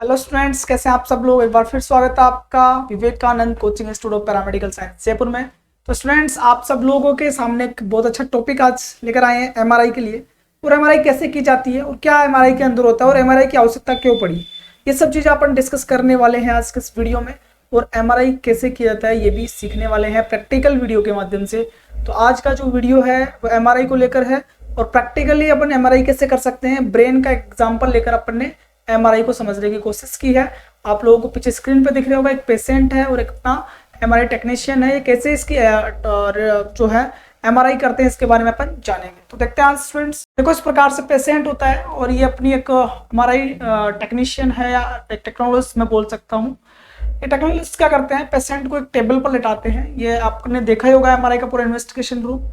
Hello students, कैसे हैं आप सब लोग। एक बार फिर स्वागत है आपका Vivekananda coaching institute of paramedical science Jaipur में। तो स्टूडेंट्स, आप सब लोगों के सामने एक बहुत अच्छा टॉपिक आज लेकर आए हैं एमआरआई के लिए। और एमआरआई कैसे की जाती है और क्या एमआरआई के अंदर होता है और एमआरआई की आवश्यकता क्यों पड़ी, ये सब चीज़ें अपन डिस्कस करने वाले हैं आज के इस वीडियो में। और एमआरआई कैसे किया जाता है ये भी सीखने वाले हैं प्रैक्टिकल वीडियो के माध्यम से। तो आज का जो वीडियो है वो एमआरआई को लेकर है और प्रैक्टिकली अपन एमआरआई कैसे कर सकते हैं, ब्रेन का एग्जाम्पल लेकर अपन ने एमआरआई को समझने की कोशिश की है। आप लोगों को पीछे स्क्रीन पे दिख रहा होगा, एक पेशेंट है और एक अपना एमआरआई टेक्नीशियन है। ये कैसे इसकी जो है एमआरआई करते हैं इसके बारे में अपन जानेंगे। तो देखते हैं स्टूडेंट्स, देखो इस प्रकार से पेशेंट होता है और ये अपनी एक एमआरआई टेक्नीशियन है या एक टेक्नोलॉजिस्ट मैं बोल सकता हूँ। ये टेक्नोलॉजिस्ट क्या करते हैं, पेशेंट को एक टेबल पर लेटाते हैं। ये आपने देखा ही होगा एमआरआई का पूरा इन्वेस्टिगेशन रूम।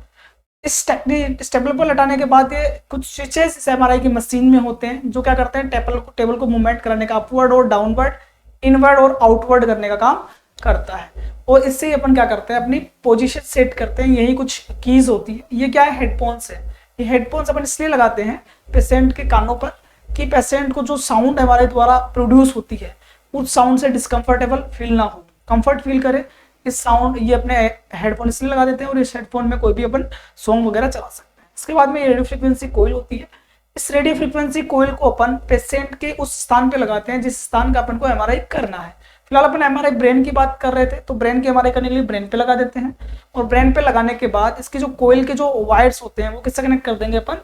इस टेबल पर लटाने के बाद ये कुछ स्विचेस इस एमआरआई की मशीन में होते हैं जो क्या करते हैं, टेबल को मूवमेंट करने का, अपवर्ड और डाउनवर्ड, इनवर्ड और आउटवर्ड करने का काम करता है। और इससे अपन क्या करते हैं, अपनी पोजीशन सेट करते हैं। यही कुछ कीज होती है। ये क्या है, हेडफोन्स है। ये हेडफोन्स अपन इसलिए लगाते हैं पेशेंट के कानों पर कि पेशेंट को जो साउंड हमारे द्वारा प्रोड्यूस होती है उस साउंड से डिस्कम्फर्टेबल फील ना हो, कंफर्ट फील करे। इस साउंड ये अपने हेडफोन इसलिए लगा देते हैं और इस हेडफोन में कोई भी अपन सॉन्ग वगैरह चला सकते हैं। इसके बाद में रेडियो फ्रीक्वेंसी कोयल होती है। इस रेडियो फ्रीक्वेंसी कोयल को अपन पेशेंट के उस स्थान पे लगाते हैं जिस स्थान का अपन को एमआरआई करना है। फिलहाल अपन एमआरआई ब्रेन की बात कर रहे थे, तो ब्रेन की एमआरआई करने के लिए ब्रेन पे लगा देते हैं। और ब्रेन पे लगाने के बाद इसके जो कोयल के जो वायर्स होते हैं वो किससे कनेक्ट कर देंगे, अपन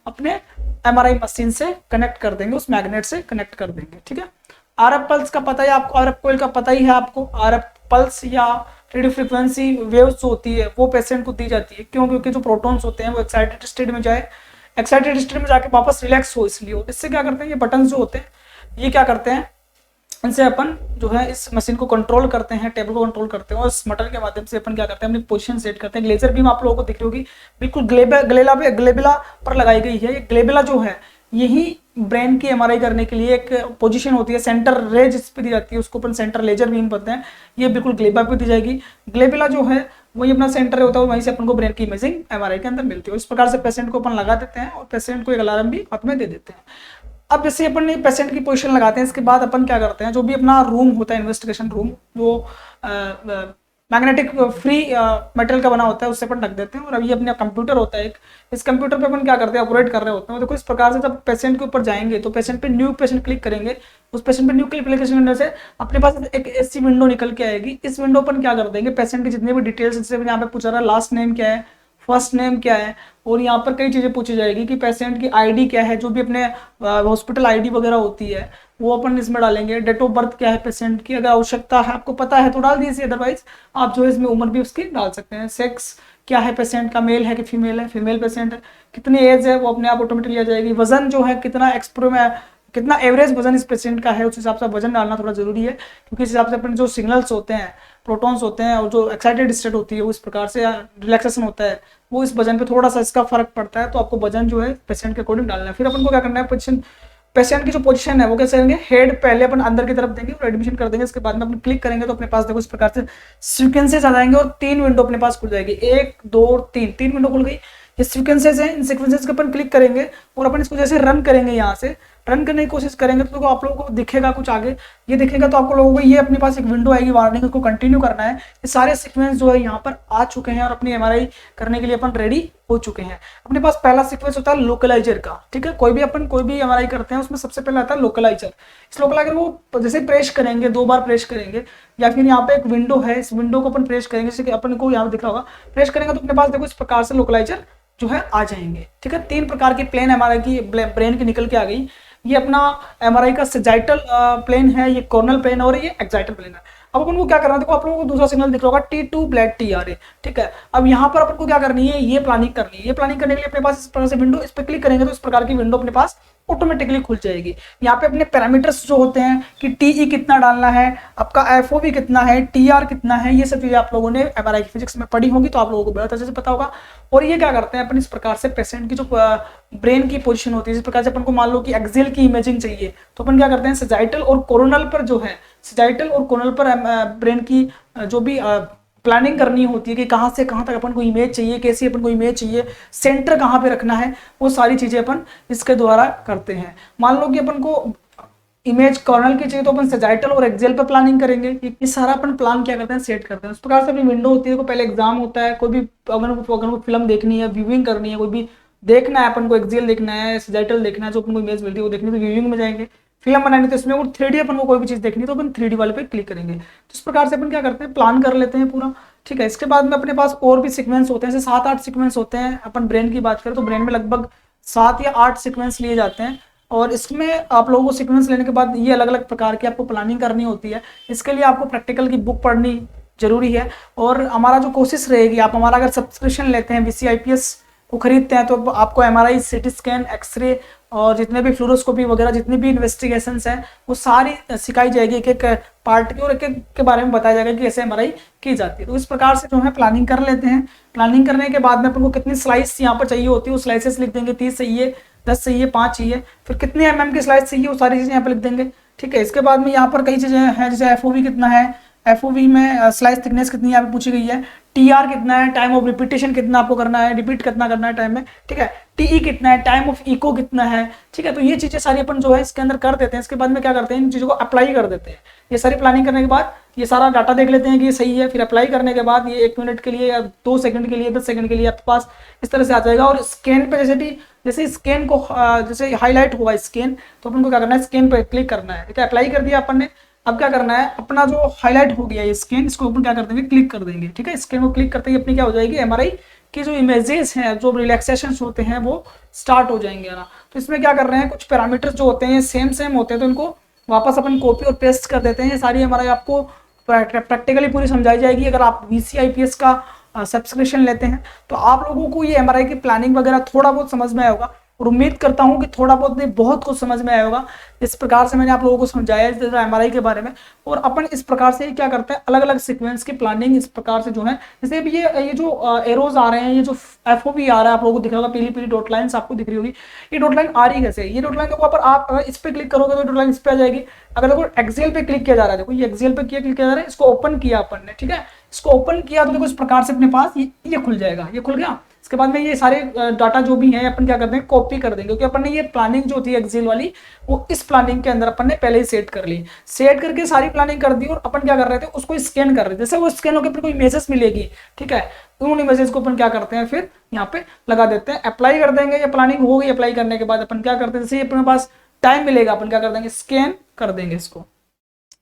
अपने एमआरआई मशीन से कनेक्ट कर देंगे, उस मैग्नेट से कनेक्ट कर देंगे। ठीक है। आरएफ पल्स का पता है आपको, आरएफ कोयल का पता ही है आपको। आरएफ पल्स या रेडियो फ्रीक्वेंसी वेव्स जो होती है वो पेशेंट को दी जाती है। क्यों? क्योंकि जो प्रोटॉन्स होते हैं वो एक्साइटेड स्टेट में जाए, एक्साइटेड स्टेट में जाके वापस रिलैक्स हो, इसलिए। इससे क्या करते हैं, ये बटन जो होते हैं ये क्या करते हैं, इनसे अपन जो है इस मशीन को कंट्रोल करते हैं, टेबल को कंट्रोल करते हैं। और इस बटन के माध्यम से अपन क्या करते हैं, अपनी पोजीशन सेट करते हैं। ग्लेजर बीम आप लोगों को दिख रही होगी, बिल्कुल ग्लेबिला पर लगाई गई है। ये ग्लेबिला जो है यही ब्रेन की एमआरआई करने के लिए एक पोजीशन होती है, सेंटर रे जिस पे दी जाती है उसको अपन सेंटर लेजर बीम बोलते हैं। ये बिल्कुल ग्लेबिला पे दी जाएगी। ग्लेबिला जो है वही अपना सेंटर होता है, वहीं से अपन को ब्रेन की इमेजिंग एमआरआई के अंदर मिलती है। इस प्रकार से पेशेंट को अपन लगा देते हैं और पेशेंट को एक अलार्म भी हाथ में दे देते हैं। अब जैसे अपन ने पेशेंट की पोजीशन लगाते हैं, इसके बाद अपन क्या करते हैं, जो भी अपना रूम होता है इन्वेस्टिगेशन रूम, जो मैग्नेटिक फ्री मेटल का बना होता है उससे अपन ढक देते हैं। और अब ये अपने कंप्यूटर होता है एक, इस कंप्यूटर पे अपन क्या करते हैं, ऑपरेट कर रहे होते हैं। देखो इस प्रकार से जब पेशेंट के ऊपर जाएंगे तो पेशेंट पे न्यू पेशेंट क्लिक करेंगे, उस पेशेंट पे न्यू क्लिक करने से अपने पास एक ऐसी विंडो निकल के आएगी। इस विंडो पर क्या कर देंगे, पेशेंट की जितने भी डिटेल्स, जैसे यहाँ पे पूछा रहा है लास्ट नेम क्या है, फर्स्ट नेम क्या है, और यहाँ पर कई चीज़ें पूछी जाएगी कि पेशेंट की आईडी क्या है, जो भी अपने हॉस्पिटल आईडी वगैरह होती है वो अपन इसमें डालेंगे। डेट ऑफ बर्थ क्या है पेशेंट की, अगर आवश्यकता है आपको पता है तो डाल दीजिए, अदरवाइज आप जो है इसमें उम्र भी उसकी डाल सकते हैं। सेक्स क्या है पेशेंट का, मेल है कि फीमेल है, फीमेल पेशेंट है, कितनी एज है वो अपने आप ऑटोमेटिकली आ जाएगी। वजन जो है कितना एवरेज वजन इस पेशेंट का है, उस हिसाब से वजन डालना थोड़ा जरूरी है, क्योंकि इस हिसाब से अपने जो सिग्नल्स होते हैं, प्रोटॉन्स होते हैं और जो एक्साइटेड स्टेट होती है वो इस प्रकार से रिलैक्सेशन होता है, वो इस वजन पे थोड़ा सा इसका फर्क पड़ता है। तो आपको वजन जो है पेशेंट के अकॉर्डिंग डालना है। फिर अपन को क्या करना है, पेशेंट की जो पोजीशन है वो कैसे करेंगे, हेड पहले अपन अंदर की तरफ देंगे और एडमिशन कर देंगे। इसके बाद में अपन क्लिक करेंगे तो अपने पास देखो इस प्रकार से सीक्वेंसेस आ जाएंगे और 3 विंडो अपने पास खुल जाएगी। 1 2 3 विंडो खुल गई। ये सीक्वेंसेस हैं, इन सीक्वेंसेस को अपन क्लिक करेंगे और अपन इसको जैसे रन करेंगे, यहाँ से रन करने की कोशिश करेंगे तो आप लोगों को दिखेगा कुछ आगे, ये दिखेगा तो आपको लोगों को ये अपने पास एक विंडो आएगी वार्निंग, उसको कंटिन्यू करना है। ये सारे सीक्वेंस जो है यहाँ पर आ चुके हैं और अपनी एमआरआई करने के लिए अपन रेडी हो चुके हैं। अपने पास पहला सीक्वेंस होता है लोकलाइजर का। ठीक है, कोई भी एमआरआई करते हैं उसमें सबसे पहले आता है लोकलाइजर। इस लोकलाइजर को जैसे प्रेस करेंगे, 2 बार प्रेस करेंगे, या फिर यहाँ पे एक विंडो है, इस विंडो को अपन प्रेस करेंगे, जैसे कि अपन को यहाँ दिख रहा होगा, प्रेस करेंगे तो अपने पास देखो इस प्रकार से लोकलाइजर जो है आ जाएंगे। ठीक है, 3 प्रकार की प्लेन एमआरआई की ब्रेन की निकल के आ गई। ये अपना एमआरआई का सजाइटल प्लेन है, ये कॉर्नल प्लेन और ये एक्साइटल प्लेन है। अब अपन को क्या करना है, देखो आप लोगों को दूसरा सिग्नल दिख रहा होगा T2 ब्लैक TRA। ठीक है, अब यहाँ पर अपन को क्या करनी है, ये प्लानिंग करनी है। ये प्लानिंग करने के लिए अपने पास इस प्रकार से विंडो, इस पर क्लिक करेंगे तो इस प्रकार की विंडो अपने पास ऑटोमेटिकली खुल जाएगी। यहाँ पे अपने पैरामीटर्स जो होते हैं कि TE कितना डालना है, आपका FOV कितना है, TR कितना है, ये सब चीजें आप लोगों ने एमआरआई की फिजिक्स में पढ़ी होंगी तो आप लोगों को बहुत अच्छे से पता होगा। और ये क्या करते हैं, अपन इस प्रकार से पेशेंट की जो ब्रेन की पोजीशन होती है, इस प्रकार से अपन को मान लो कि एक्सेल की इमेजिंग चाहिए तो अपन क्या करते हैं, सजाइटल और कोरोनल पर जो है, सजाइटल और कोरोनल पर ब्रेन की जो भी प्लानिंग करनी होती है कि कहाँ से कहाँ तक अपन को इमेज चाहिए, कैसी अपन को इमेज चाहिए, सेंटर कहाँ पे रखना है, वो सारी चीज़ें अपन इसके द्वारा करते हैं। मान लो कि अपन को इमेज कर्नल की चाहिए तो अपन सजाइटल और एक्सेल पे प्लानिंग करेंगे। ये सारा अपन प्लान क्या करते हैं, सेट करते हैं। उस प्रकार से अपनी विंडो होती है, को पहले एग्जाम होता है, कोई भी अगर को फिल्म देखनी है, व्यूइंग करनी है, कोई भी देखना है अपन को, एक्सेल देखना है, सजाइटल देखना है, जो अपन को इमेज मिलती है वो देखनी है तो व्यूइंग में जाएंगे। फिल्म बनानी तो इसमें वो 3D अपन को कोई भी चीज देखनी है तो अपन 3D वाले पे क्लिक करेंगे। तो इस प्रकार से अपन क्या करते हैं, प्लान कर लेते हैं पूरा। ठीक है, इसके बाद में अपने पास और भी सीक्वेंस होते हैं, जैसे 7-8 सीक्वेंस होते हैं। अपन ब्रेन की बात करें तो ब्रेन में लगभग 7 या 8 सीक्वेंस लिए जाते हैं, और इसमें आप लोगों को सीक्वेंस लेने के बाद ये अलग अलग प्रकार की आपको प्लानिंग करनी होती है। इसके लिए आपको प्रैक्टिकल की बुक पढ़नी जरूरी है। और हमारा जो कोशिश रहेगी, आप हमारा अगर सब्सक्रिप्शन लेते हैं, VCIPS को खरीदते हैं, तो आपको MRI, CT स्कैन, एक्सरे और जितने भी फ्लोरोस्कोपी वगैरह जितनी भी इन्वेस्टिगेशंस हैं वो सारी सिखाई जाएगी, एक एक पार्ट की, और एक एक के बारे में बताया जाएगा कि कैसे MRI की जाती है। तो इस प्रकार से जो है प्लानिंग कर लेते हैं। प्लानिंग करने के बाद में अपन को कितनी स्लाइस यहाँ पर चाहिए होती है, वो स्लाइसेस लिख देंगे, 30 चाहिए, 10 चाहिए, 5 चाहिए, फिर कितने MM की स्लाइस चाहिए वो सारी चीजें यहाँ पर लिख देंगे। ठीक है, इसके बाद में यहाँ पर कई चीजें हैं, जैसे FOV कितना है, FOV में स्लाइस थिकनेस कितनी यहाँ पे पूछी गई है, TR कितना है, टाइम ऑफ रिपीटेशन कितना आपको करना है, रिपीट कितना करना है टाइम में। ठीक है, TE कितना है, टाइम ऑफ इको कितना है। ठीक है, तो ये चीजें सारी अपन जो है इसके अंदर कर देते हैं। इसके बाद में क्या करते हैं, इन चीजों को अप्लाई कर देते हैं। ये सारी प्लानिंग करने के बाद ये सारा डाटा देख लेते हैं कि ये सही है, फिर अप्लाई करने के बाद ये 1 मिनट के लिए या 2 सेकंड के लिए, 10 सेकंड के लिए आपके पास इस तरह से आ जाएगा। और स्कैन पे जैसे स्कैन को जैसे हाईलाइट हुआ स्कैन, तो अपन को क्या करना है, स्कैन पे क्लिक करना है। ठीक है, अप्लाई कर दिया अपन ने। अब क्या करना है, अपना जो हाईलाइट हो गया ये स्कैन, इसको अपन क्या कर देंगे, क्लिक कर देंगे। ठीक है, स्कैन को क्लिक करते ही अपनी क्या हो जाएगी, MRI की जो इमेजेस हैं, जो रिलैक्सेशन होते हैं वो स्टार्ट हो जाएंगे ना। तो इसमें क्या कर रहे हैं, कुछ पैरामीटर्स जो होते हैं सेम होते हैं, तो इनको वापस अपन कॉपी और पेस्ट कर देते हैं। ये सारी MRI आपको प्रैक्टिकली पूरी समझाई जाएगी। अगर आप VCIPS का सब्सक्रिप्शन लेते हैं तो आप लोगों को ये MRI की प्लानिंग वगैरह थोड़ा बहुत समझ में आया होगा, और उम्मीद करता हूं कि थोड़ा बहुत नहीं बहुत कुछ समझ में आया होगा। इस प्रकार से मैंने आप लोगों को समझाया है MRI के बारे में। और अपन इस प्रकार से क्या करते हैं, अलग अलग सीक्वेंस की प्लानिंग इस प्रकार से जो है, जैसे अभी ये जो एरोज आ रहे हैं, ये जो FOV आ रहा है आप लोगों को दिख रहा होगा, पीली पीली डॉट लाइन्स आपको दिख रही होगी। ये डॉट लाइन आ रही कैसे, ये डॉट लाइन के ऊपर आप अगर इस पे क्लिक करोगे तो डॉट लाइन इस पे आ जाएगी। अगर देखो एक्सेल पे क्लिक किया जा रहा है, देखो ये एक्सेल पे क्लिक किया जा रहा है, इसको ओपन किया अपन ने। ठीक है, इसको ओपन किया तो देखो इस प्रकार से अपने पास ये खुल जाएगा, ये खुल गया। इसके बाद में ये सारे डाटा जो भी है अपन क्या करते हैं, कॉपी कर देंगे, क्योंकि अपन ने ये प्लानिंग जो थी एक्सेल वाली वो इस प्लानिंग के अंदर अपन ने पहले ही सेट कर ली। सेट करके सारी प्लानिंग कर दी, और अपन क्या कर रहे थे, उसको स्कैन कर रहे थे। जैसे वो स्कैन होकर कोई इमेजेस मिलेगी, ठीक है, उन इमेजेस को अपन क्या करते हैं, फिर यहाँ पे लगा देते हैं, अप्लाई कर देंगे। ये प्लानिंग हो गई, अप्लाई करने के बाद अपन क्या करते हैं, जैसे अपने पास टाइम मिलेगा अपन क्या कर देंगे, स्कैन कर देंगे इसको।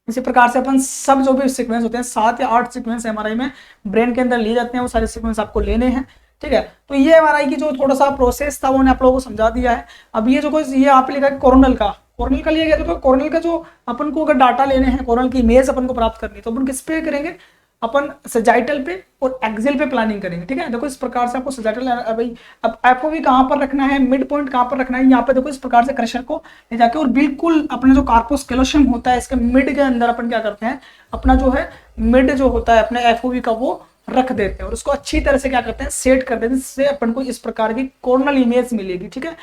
इसी प्रकार से अपन सब जो भी सीक्वेंस होते हैं, 7 या 8 सीक्वेंस MRI में ब्रेन के अंदर लिए जाते हैं, वो सारे सीक्वेंस आपको लेने हैं। ठीक है, तो ये MRI की जो थोड़ा सा प्रोसेस था वो मैंने आप लोगों को समझा दिया है। अब ये जो ये आप लिखा है कोरोनल का लिया गया, तो कोरोनल का जो अपन को अगर डाटा लेने हैं, कोरोनल की इमेज अपन को प्राप्त करनी है, तो अपन किस पे करेंगे, अपन सजाइटल पे और एक्सेल पे प्लानिंग करेंगे। ठीक है, देखो इस प्रकार से आपको सजाइटल, भाई अब FOV कहाँ पर रखना है, मिड पॉइंट कहाँ पर रखना है, यहाँ पे देखो इस प्रकार से क्रशर को ले जाके, और बिल्कुल अपने जो कार्पस कैलोशियम होता है इसके मिड के अंदर अपन क्या करते हैं, अपना जो है मिड जो होता है अपने FOV का वो रख देते हैं, और उसको अच्छी तरह से क्या करते हैं, सेट कर देते हैं, जिससे अपन को इस प्रकार की कोर्नल इमेज मिलेगी। ठीक है,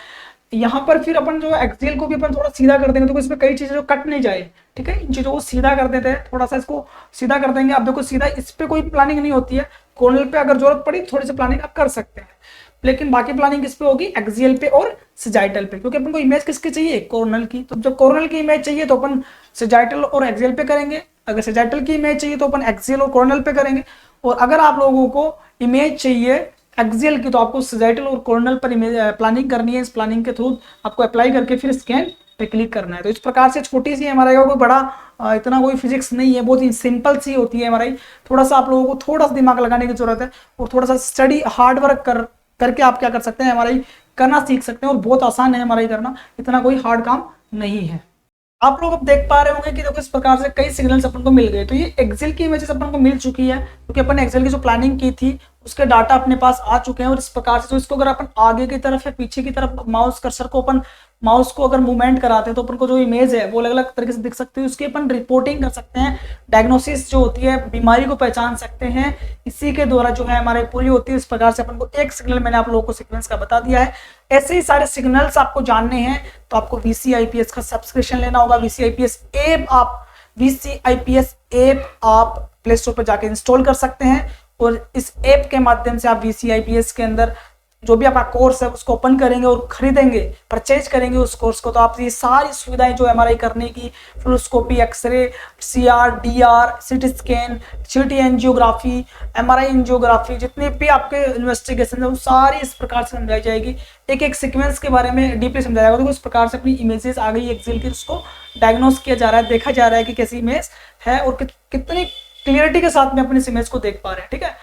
यहाँ पर फिर अपन जो एक्सेल को भी अपन थोड़ा सीधा कर देंगे, तो इसमें कई चीजें जो कट नहीं जाए। ठीक है, इन चीजों को सीधा कर देते हैं, थोड़ा सा इसको सीधा कर देंगे। अब देखो सीधा इस पे कोई प्लानिंग नहीं होती है, कोर्नल पे अगर जरूरत पड़ी थोड़ी सी प्लानिंग आप कर सकते हैं, लेकिन बाकी प्लानिंग किस पे होगी, एक्सेल पे और सजाइटल पे, क्योंकि अपन को इमेज किसकी चाहिए, कोर्नल की। तो जब कोर्नल की इमेज चाहिए तो अपन सजाइटल और एक्सेल पे करेंगे, अगर सजाइटल की इमेज चाहिए तो अपन एक्सेल और कोर्नल पे करेंगे, और अगर आप लोगों को इमेज चाहिए एक्सेल की तो आपको सजाइटल और कोर्नल पर इमेज प्लानिंग करनी है। इस प्लानिंग के थ्रू आपको अप्लाई करके फिर स्कैन पे क्लिक करना है। तो इस प्रकार से छोटी सी MRI का कोई बड़ा इतना कोई फिजिक्स नहीं है, बहुत ही सिंपल सी होती है MRI। थोड़ा सा आप लोगों को थोड़ा सा दिमाग लगाने की जरूरत है, और थोड़ा सा स्टडी हार्ड वर्क करके आप क्या कर सकते हैं, MRI करना सीख सकते हैं, और बहुत आसान है MRI करना, इतना कोई हार्ड काम नहीं है। आप लोग अब देख पा रहे होंगे कि देखो इस प्रकार से कई सिग्नल्स अपन को मिल गए। तो ये एक्सेल की इमेजेस अपन को मिल चुकी है, क्योंकि अपन एक्सेल की जो प्लानिंग की थी उसके डाटा अपने पास आ चुके हैं। और इस प्रकार से तो इसको अगर अपन आगे की तरफ या पीछे की तरफ माउस कर्सर को अपन माउस को अगर मूवमेंट कराते हैं तो अपन को जो इमेज है वो अलग अलग तरीके से दिख सकती है। उसकी अपन रिपोर्टिंग कर सकते हैं, डायग्नोसिस जो होती है बीमारी को पहचान सकते हैं, इसी के द्वारा जो है हमारे पूरी होती है। इस प्रकार से अपन को एक सिग्नल मैंने आप लोगों को सीक्वेंस का बता दिया है। ऐसे ही सारे सिग्नल्स आपको जानने हैं तो आपको VCIPS का सब्सक्रिप्शन लेना होगा। VCIPS ऐप आप प्ले स्टोर पर जाके इंस्टॉल कर सकते हैं, और इस ऐप के माध्यम से आप VCIPS के अंदर जो भी आपका कोर्स है उसको ओपन करेंगे और खरीदेंगे, परचेज करेंगे उस कोर्स को, तो आप ये सारी सुविधाएं जो एमआरआई करने की, fluoroscopy, X-ray, CR, DR, CT scan, CT angiography, MRI angiography, जितने भी आपके इन्वेस्टिगेशन है वो सारी इस प्रकार से समझाई जाएगी। एक एक सीक्वेंस के बारे में डीपली समझाया जाएगा। तो इस प्रकार से अपनी इमेजेस आ गई एक्सेल की, उसको डायग्नोस किया जा रहा है, देखा जा रहा है कि कैसी इमेज है और कितनी क्लियरिटी के साथ में अपने इस इमेज को देख पा रहे हैं। ठीक है,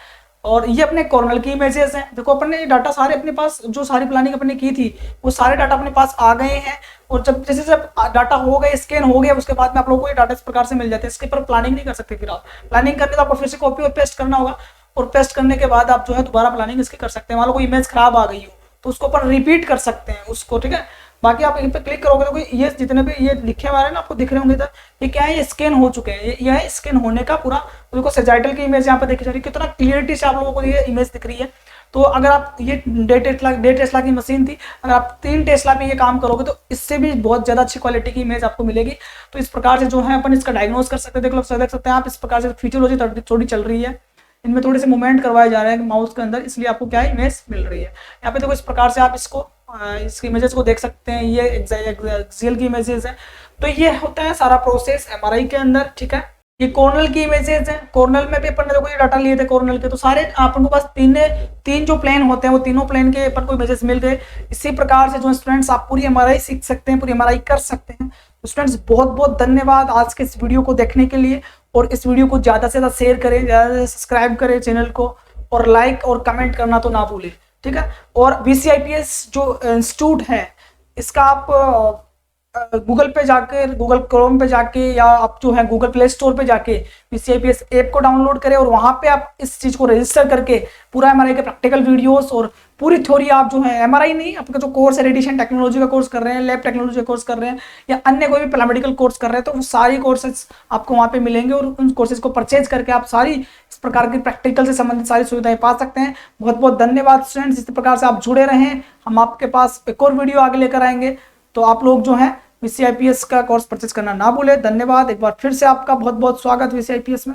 और ये अपने कॉर्नल की इमेजेस हैं। देखो अपन ने डाटा सारे अपने पास, जो सारी प्लानिंग अपने की थी वो सारे डाटा अपने पास आ गए हैं। और जब जब डाटा हो गए, स्कैन हो गया, उसके बाद में आप लोगों को ये डाटा इस प्रकार से मिल जाते हैं। इसके ऊपर प्लानिंग नहीं कर सकते। फिर आप प्लानिंग करने तो आपको फिर से कॉपी और पेस्ट करना होगा, और पेस्ट करने के बाद आप जो है दोबारा प्लानिंग इसकी कर सकते हैं। मान लो कोई इमेज खराब आ गई हो तो उसको अपन रिपीट कर सकते हैं उसको। ठीक है, बाकी आप इन पे क्लिक करोगे तो ये जितने भी ये लिखे हुए हैं ना आपको दिख रहे होंगे इधर, ये क्या है, ये स्कैन हो चुके हैं। ये है स्कैन होने का पूरा। देखो सेजाइटल की इमेज यहाँ पे देखी जा रही है, कितना क्लियरिटी से आप लोगों को ये इमेज दिख रही है। तो अगर आप ये डेढ़ टेस्ला की मशीन थी, अगर आप 3 टेस्ला में ये काम करोगे तो इससे भी बहुत ज्यादा अच्छी क्वालिटी की इमेज आपको मिलेगी। तो इस प्रकार से जो है अपन इसका डायग्नोस कर सकते हैं। देख सकते हैं आप इस प्रकार से फीचरोलॉजी थोड़ी चल रही है, इनमें थोड़े से मूवमेंट करवाए जा रहे हैं माउस के अंदर, इसलिए आपको क्या इमेज मिल रही है। यहाँ पे देखो इस प्रकार से आप इसकी इमेजेस को देख सकते हैं। ये एक्सेल की इमेजेस है। तो ये होता है सारा प्रोसेस एमआरआई के अंदर। ठीक है, ये कॉर्नल की इमेजेस हैं। कॉर्नल में भी अपन ने देखो ये डाटा लिए थे कॉर्नल के, तो सारे अपन को पास तीन जो प्लेन होते हैं वो तीनों प्लेन के अपन को इमेजेस मिल गए। इसी प्रकार से जो स्टूडेंट्स आप पूरी एमआरआई सीख सकते हैं, पूरी एमआरआई कर सकते हैं। तो स्टूडेंट्स बहुत बहुत धन्यवाद आज के इस वीडियो को देखने के लिए, और इस वीडियो को ज़्यादा से ज़्यादा शेयर करें, ज़्यादा से सब्सक्राइब करें चैनल को, और लाइक और कमेंट करना तो ना भूलें। ठीक है, और VCIPS जो इंस्टीट्यूट है इसका आप गूगल पे जाकर, गूगल क्रोम पे जाके, या आप जो है गूगल प्ले स्टोर पे जाके VCIPS ऐप को डाउनलोड करें, और वहां पे आप इस चीज को रजिस्टर करके पूरा एमआरआई के प्रैक्टिकल वीडियोस और पूरी थ्योरी आप जो है एमआरआई नहीं, आपका जो कोर्स है रेडिएशन टेक्नोलॉजी का कोर्स कर रहे हैं, लैब टेक्नोलॉजी का कोर्स कर रहे हैं, या अन्य कोई भी पैरामेडिकल कोर्स कर रहे हैं, तो वो सारी कोर्सेज आपको वहां पे मिलेंगे, और उन कोर्सेज को परचेज करके आप सारी इस प्रकार की प्रैक्टिकल से संबंधित सारी सुविधाएं पा सकते हैं। बहुत बहुत धन्यवाद स्टूडेंट्स, इस प्रकार से आप जुड़े रहें। हम आपके पास एक और वीडियो आगे लेकर आएंगे, तो आप लोग जो है VCIPS का कोर्स परचेज करना ना भूले। धन्यवाद, एक बार फिर से आपका बहुत बहुत स्वागत VCIPS में।